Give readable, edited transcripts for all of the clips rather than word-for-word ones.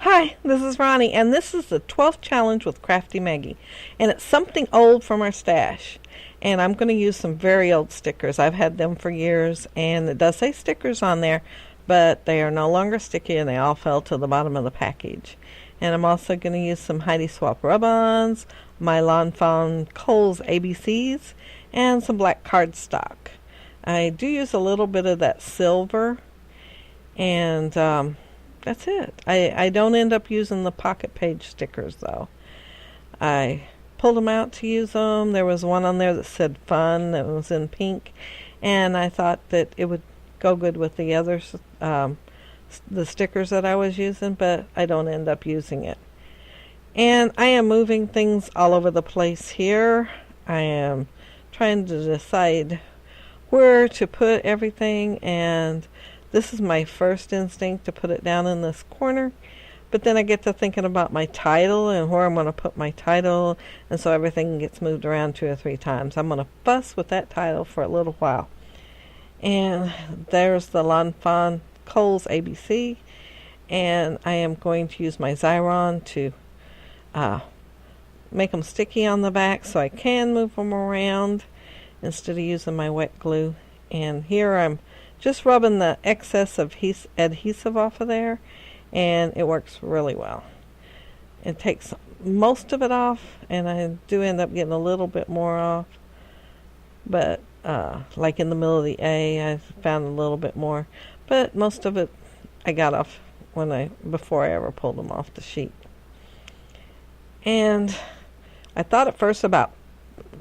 Hi, this is Ronnie, and this is the 12th challenge with Crafty Maggie. And it's something old from our stash. And I'm going to use some very old stickers. I've had them for years, and it does say stickers on there, but they are no longer sticky, and they all fell to the bottom of the package. And I'm also going to use some Heidi Swap rub-ons, my Lawn Fawn Kohl's ABCs, and some black cardstock. I do use a little bit of that silver, and that's it. I don't end up using the pocket page stickers, though. I pulled them out to use them. There was one on there that said fun that was in pink, and I thought that it would go good with the others, the stickers that I was using, but I don't end up using it. And I am moving things all over the place here. I am trying to decide where to put everything, and this is my first instinct to put it down in this corner, but then I get to thinking about my title and where I'm going to put my title, and so everything gets moved around 2 or 3 times. I'm going to fuss with that title for a little while. And there's the Lawn Fawn Kohl's ABC, and I am going to use my Xyron to make them sticky on the back so I can move them around instead of using my wet glue. And here I'm just rubbing the excess of adhesive off of there, and it works really well. It takes most of it off, and I do end up getting a little bit more off, but like in the middle of the A, I found a little bit more, but most of it I got off before I ever pulled them off the sheet. And I thought at first about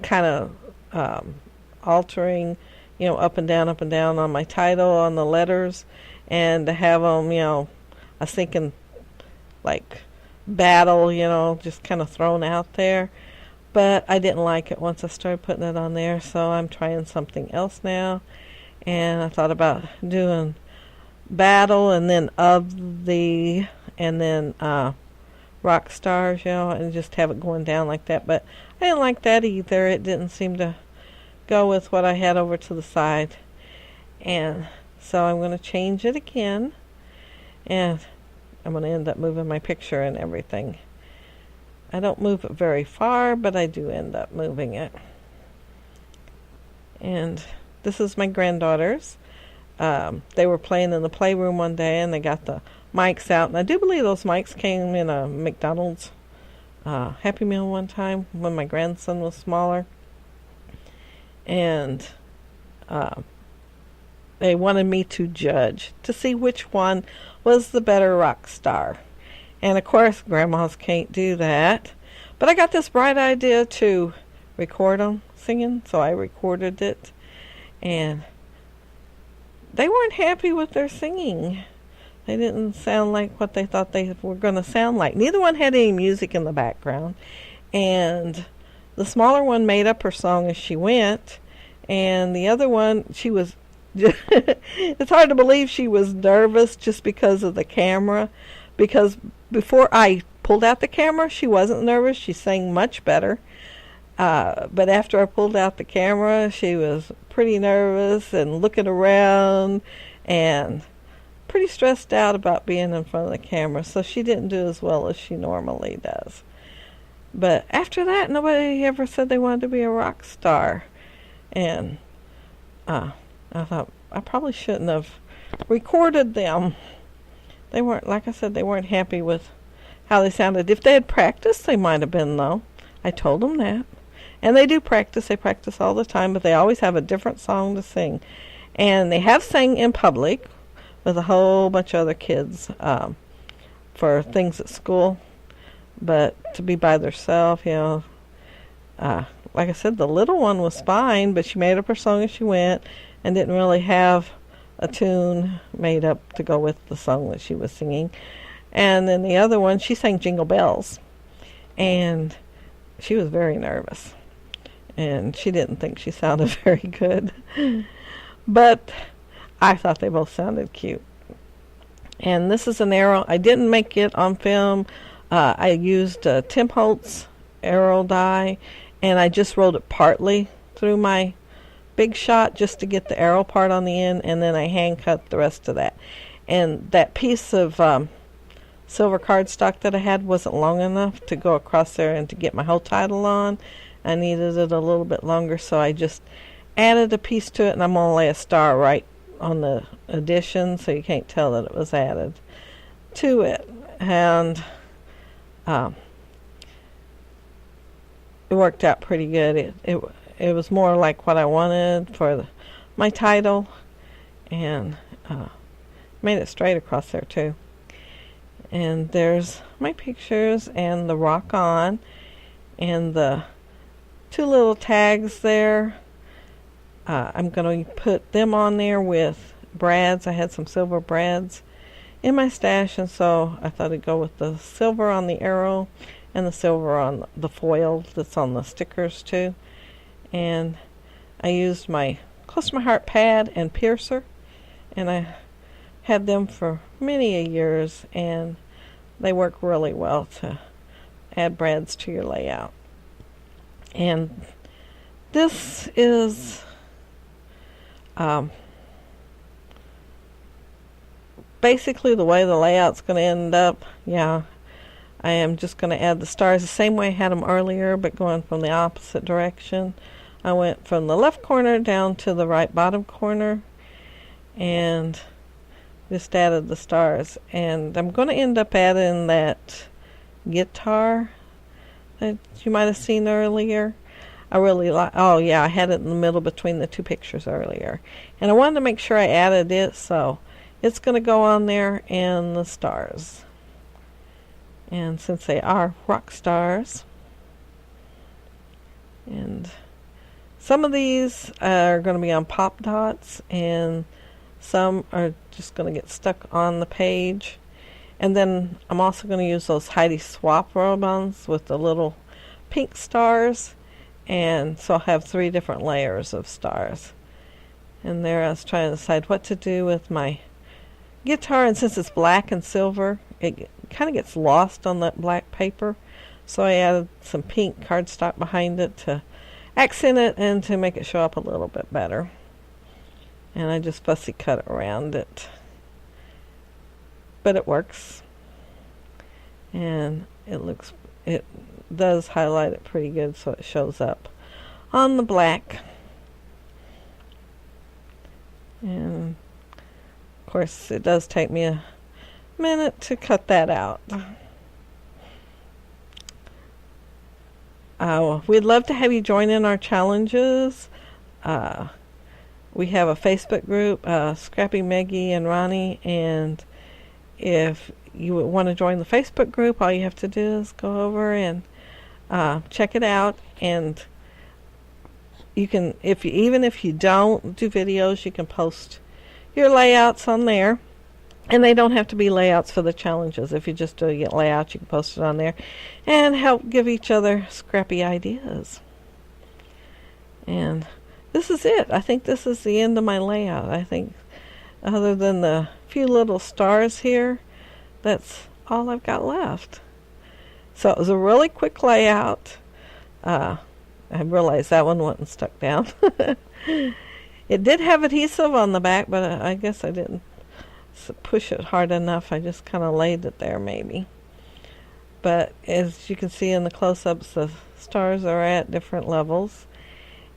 kind of altering, up and down on my title, on the letters, and to have them, I was thinking like battle, just kind of thrown out there. But I didn't like it once I started putting it on there, so I'm trying something else now. And I thought about doing battle and then and then rock stars, and just have it going down like that. But I didn't like that either. It didn't seem to go with what I had over to the side. And so I'm going to change it again, and I'm going to end up moving my picture and everything. I don't move it very far, but I do end up moving it. And this is my granddaughters. They were playing in the playroom one day, and they got the mics out, and I do believe those mics came in a McDonald's Happy Meal one time when my grandson was smaller. And they wanted me to judge to see which one was the better rock star. And of course, grandmas can't do that. But I got this bright idea to record them singing, so I recorded it. And they weren't happy with their singing. They didn't sound like what they thought they were going to sound like. Neither one had any music in the background. And the smaller one made up her song as she went, and the other one, she was it's hard to believe she was nervous just because of the camera, because before I pulled out the camera, she wasn't nervous. She sang much better. But after I pulled out the camera, she was pretty nervous and looking around and pretty stressed out about being in front of the camera, so she didn't do as well as she normally does. But after that, nobody ever said they wanted to be a rock star. And I thought I probably shouldn't have recorded them. They weren't, like I said, they weren't happy with how they sounded. If they had practiced, they might have been, though. I told them that. And they do practice. They practice all the time, but they always have a different song to sing. And they have sang in public with a whole bunch of other kids for things at school. But to be by themselves, like I said, the little one was fine, but she made up her song as she went and didn't really have a tune made up to go with the song that she was singing. And then the other one, she sang Jingle Bells, and she was very nervous, and she didn't think she sounded very good. But I thought they both sounded cute. And this is an arrow. I didn't make it on film. I used Tim Holtz arrow die, and I just rolled it partly through my big shot just to get the arrow part on the end, and then I hand cut the rest of that. And that piece of silver cardstock that I had wasn't long enough to go across there and to get my whole title on. I needed it a little bit longer, so I just added a piece to it, and I'm going to lay a star right on the addition so you can't tell that it was added to it. And it worked out pretty good. It was more like what I wanted for my title, and made it straight across there too. And there's my pictures and the rock on and the 2 little tags there. I'm going to put them on there with brads. I had some silver brads in my stash, and so I thought I'd go with the silver on the arrow and the silver on the foil that's on the stickers too. And I used my close to my heart pad and piercer, and I had them for many years, and they work really well to add brads to your layout. And this is basically the way the layout's going to end up. Yeah, I am just going to add the stars the same way I had them earlier, but going from the opposite direction. I went from the left corner down to the right bottom corner and just added the stars. And I'm going to end up adding that guitar that you might have seen earlier. I really like, oh yeah, I had it in the middle between the 2 pictures earlier. And I wanted to make sure I added it, so it's going to go on there and the stars. And since they are rock stars, and some of these are going to be on pop dots, and some are just going to get stuck on the page. And then I'm also going to use those Heidi Swap ribbons with the little pink stars, and so I'll have 3 different layers of stars. And there I was trying to decide what to do with my guitar, and since it's black and silver, it kind of gets lost on that black paper, so I added some pink cardstock behind it to accent it and to make it show up a little bit better. And I just fussy cut around it, but it works, and it does highlight it pretty good so it shows up on the black. And of course it does take me a minute to cut that out. We'd love to have you join in our challenges. We have a Facebook group, Scrappy Maggie and Ronnie, and if you want to join the Facebook group, all you have to do is go over and check it out. And you can, even if you don't do videos, you can post your layouts on there. And they don't have to be layouts for the challenges. If you just do a layout, you can post it on there and help give each other scrappy ideas. And this is it. I think this is the end of my layout. I think other than the few little stars here, that's all I've got left. So it was a really quick layout. I realized that one wasn't stuck down. It did have adhesive on the back, but I guess I didn't push it hard enough. I just kind of laid it there maybe. But as you can see in the close-ups, the stars are at different levels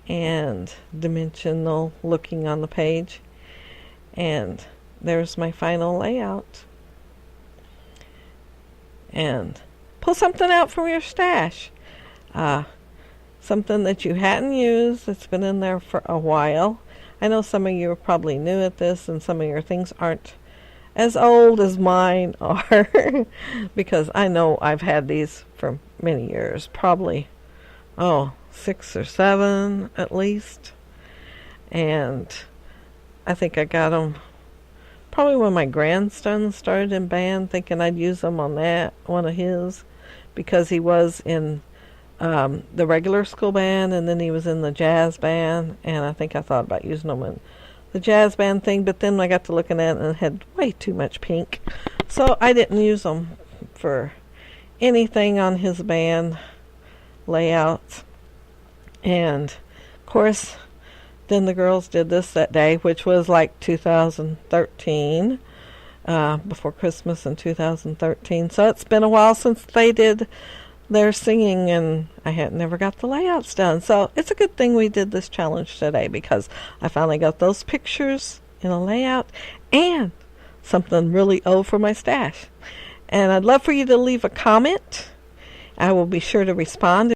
and dimensional looking on the page. And there's my final layout. And pull something out from your stash. Something that you hadn't used that's been in there for a while. I know some of you are probably new at this, and some of your things aren't as old as mine are, because I know I've had these for many years, probably 6 or 7 at least. And I think I got them probably when my grandson started in band, thinking I'd use them on that one of his, because he was in the regular school band, and then he was in the jazz band, and I think I thought about using them in the jazz band thing, but then I got to looking at it and it had way too much pink, so I didn't use them for anything on his band layouts. And of course then the girls did this that day, which was like 2013. before Christmas in 2013. So it's been a while since they did their singing, and I had never got the layouts done. So it's a good thing we did this challenge today, because I finally got those pictures in a layout and something really old for my stash. And I'd love for you to leave a comment. I will be sure to respond.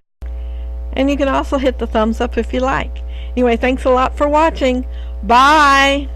And you can also hit the thumbs up if you like. Anyway, thanks a lot for watching. Bye!